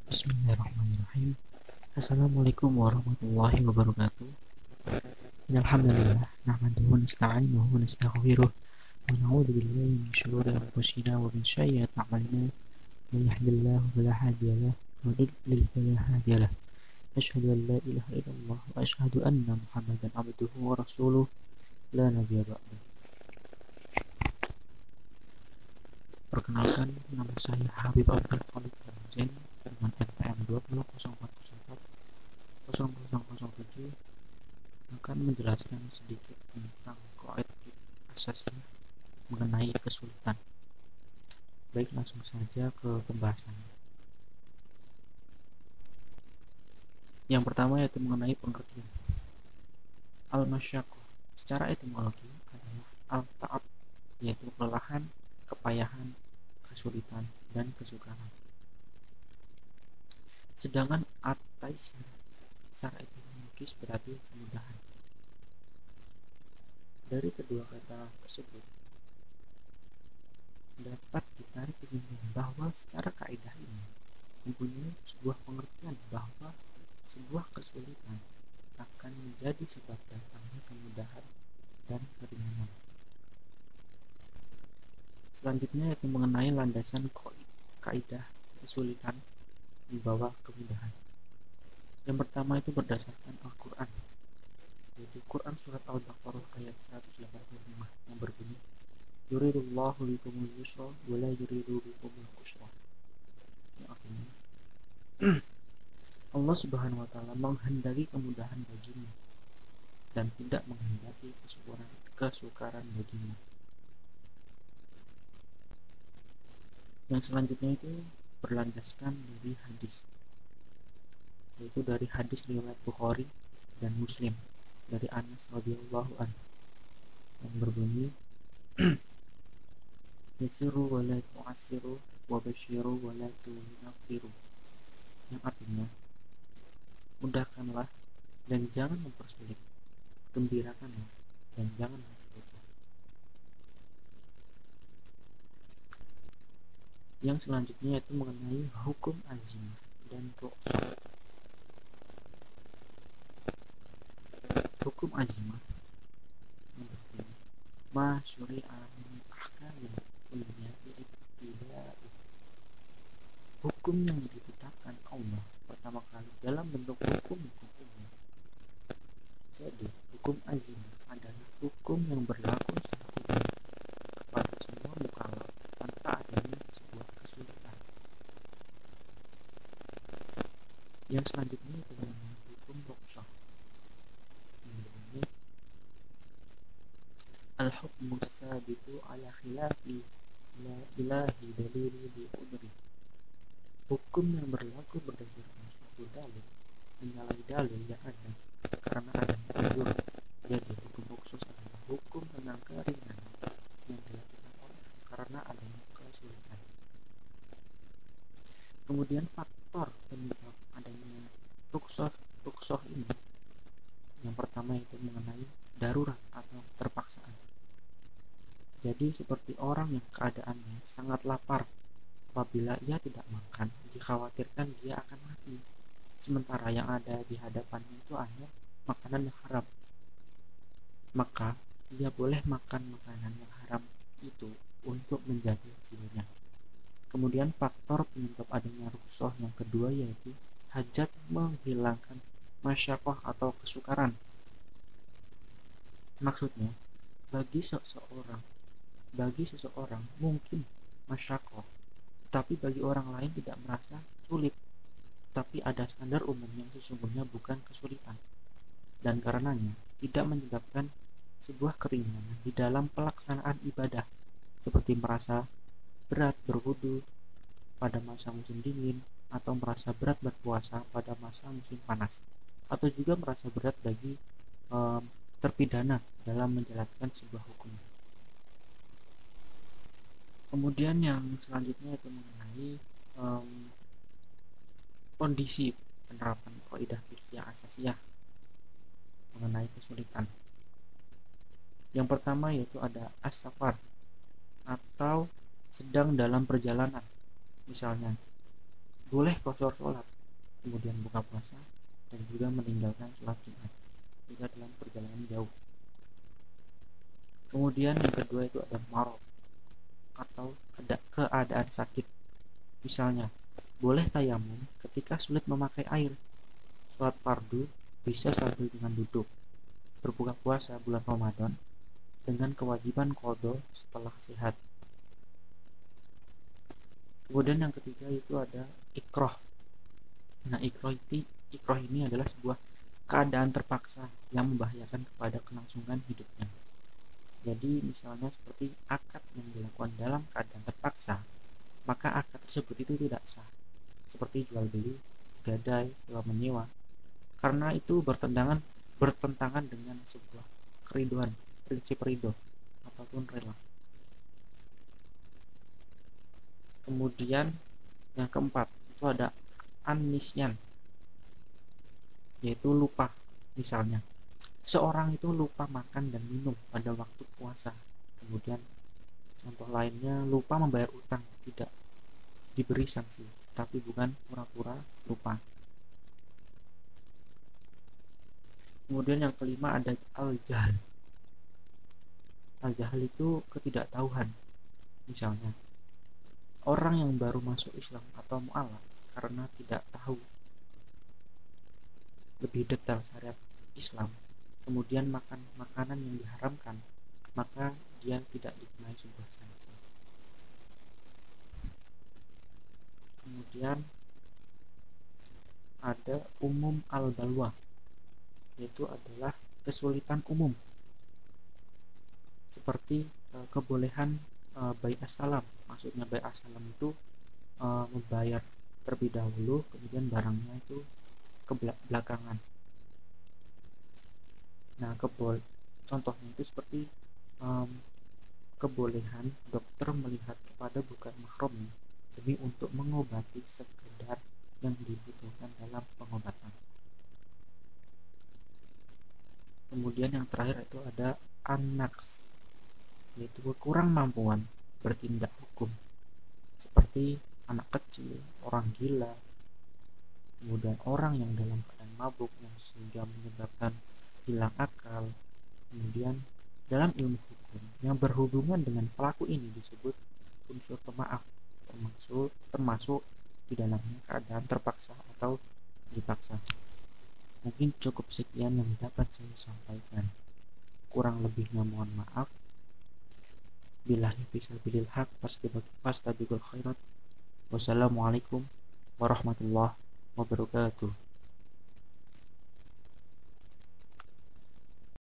Bismillahirrahmanirrahim. Assalamualaikum warahmatullahi wabarakatuh. Alhamdulillah, nahmaduhu wa nasta'inuhu wa nastaghfiruh wa na'udzu billahi min shururi anfusina wa min sayyiati a'malina. Man yahdihillahu fala hadiya lahu wa man yudlil fala hadiya lahu. Asyhadu an la ilaha illallah wa asyhadu anna Muhammadan abduhu wa rasuluh la nabiyya ba'da. Perkenalkan, nama saya Habib Abdul Khalid Ramzan dengan NPM 2004040007 akan menjelaskan sedikit tentang qawaid asasi mengenai kesulitan. Baik, langsung saja ke pembahasannya. Yang pertama yaitu mengenai pengertian. Al-masyaqqah secara etimologi adalah al-ta'ab, yaitu kelelahan, kepayahan, kesulitan, dan kesukaran. Sedangkan at-taisir secara etimologis berarti kemudahan. Dari kedua kata tersebut dapat ditarik kesimpulan bahwa secara kaidah ini mempunyai sebuah pengertian bahwa sebuah kesulitan akan menjadi sebab datangnya kemudahan dan keringanan. Selanjutnya yaitu mengenai landasan kaidah kesulitan di bawah kemudahan. Yang pertama itu berdasarkan Al-Quran, yaitu Quran surat Al-Baqarah ayat 185 yang berbunyi, yuridullahu bikumul yusra wa la yuridu bikumul usra. Yang artinya Allah Subhanahu wa taala menghendaki kemudahan bagimu dan tidak menghendaki kesukaran bagimu. Yang selanjutnya itu berlandaskan dari hadis, yaitu dari hadis riwayat Bukhari dan Muslim dari Anas radhiyallahu anhu yang berbunyi, yasiru wa la tu'assiru wa basyiru wa la tunaffiru. Yang artinya mudahkanlah dan jangan mempersulit, gembirakanlah dan jangan mempersulit. Yang selanjutnya yaitu mengenai hukum azimah dan rukhsah. Hukum azimah menurut ma syuri'a min ahkamin kulliyati ibtida'i. Hukum yang ditetapkan Allah pertama kali dalam bentuk hukum umum. Jadi hukum azimah adalah hukum yang berlaku kepada semua mukallaf tanpa adanya sebuah kesulitan. Yang selanjutnya itu mengenai hukum rukhsah. Al-hukmu sabitu ala khilafi la ilahi dalili bi udri. Hukum yang berlaku berdasarkan suatu dalil menyalahi dalil yang ada karena adanya udzur. Jadi hukum rukhsah adalah hukum tentang keringanan yang dilakukan oleh karena adanya kesulitan. Kemudian faktor penyebab adanya rukhsah ini, yang pertama itu mengenai darurat atau terpaksaan. Jadi seperti orang yang keadaannya sangat lapar, apabila ia tidak makan dikhawatirkan dia akan mati, sementara yang ada di hadapannya itu hanya makanan yang haram, maka dia boleh makan makanan yang haram itu untuk menjaga jiwanya. Kemudian faktor penyebab adanya rukhsah yang kedua yaitu hajat menghilangkan masyaqqah atau kesukaran. Maksudnya bagi seseorang mungkin masyaqqah, tapi bagi orang lain tidak merasa sulit, tapi ada standar umum yang sesungguhnya bukan kesulitan, dan karenanya tidak menyebabkan sebuah keringanan di dalam pelaksanaan ibadah, seperti merasa berat berwudu pada masa musim dingin, atau merasa berat berpuasa pada masa musim panas, atau juga merasa berat bagi terpidana dalam menjalankan sebuah hukum. Kemudian yang selanjutnya itu mengenai kondisi penerapan kaidah fikih asasiyah mengenai kesulitan. Yang pertama yaitu ada as-safar atau sedang dalam perjalanan. Misalnya boleh qashar sholat, kemudian buka puasa, dan juga meninggalkan sholat Jumat jika dalam perjalanan jauh. Kemudian yang kedua itu ada marad atau keadaan sakit. Misalnya, boleh tayamum ketika sulit memakai air. Sholat fardu bisa sambil dengan duduk. Berbuka puasa bulan Ramadan dengan kewajiban qada setelah sehat. Kemudian yang ketiga itu ada ikrah. Nah, ikrah ini adalah sebuah keadaan terpaksa yang membahayakan kepada kelangsungan hidupnya. Jadi misalnya seperti akad yang dilakukan dalam keadaan terpaksa, maka akad tersebut itu tidak sah. Seperti jual beli, gadai, sewa menyewa, karena itu bertentangan dengan sebuah keriduan, prinsip ridho ataupun rela. Kemudian yang keempat itu ada an-nisyan, yaitu lupa. Misalnya seorang itu lupa makan dan minum pada waktu puasa. Kemudian contoh lainnya lupa membayar utang, tidak diberi sanksi, tapi bukan pura-pura lupa. Kemudian yang kelima ada al-jahl. Al-jahl itu ketidaktahuan. Misalnya orang yang baru masuk Islam atau mu'alaf karena tidak tahu lebih detail syariat Islam, kemudian makan makanan yang diharamkan, maka dia tidak dikenai sebuah sanksi. Kemudian ada umum al-balwa, yaitu adalah kesulitan umum, seperti kebolehan bai as-salam. Maksudnya bai as-salam itu membayar terlebih dahulu, kemudian barangnya itu ke belakangan. Nah, contohnya itu seperti kebolehan dokter melihat kepada bukan mahramnya demi untuk mengobati sekedar yang dibutuhkan dalam pengobatan. Kemudian yang terakhir itu ada an-naqs, yaitu kurang mampuan bertindak hukum, seperti anak kecil, orang gila, kemudian orang yang dalam keadaan mabuk yang sehingga menyebabkan hilang akal. Kemudian dalam ilmu hukum yang berhubungan dengan pelaku ini disebut unsur pemaaf, termasuk di dalamnya keadaan terpaksa atau dipaksa. Mungkin cukup sekian yang dapat saya sampaikan. Kurang lebihnya mohon maaf. Billahi fisabilil haq fastabiqul khairat. Wassalamualaikum warahmatullahi wabarakatuh.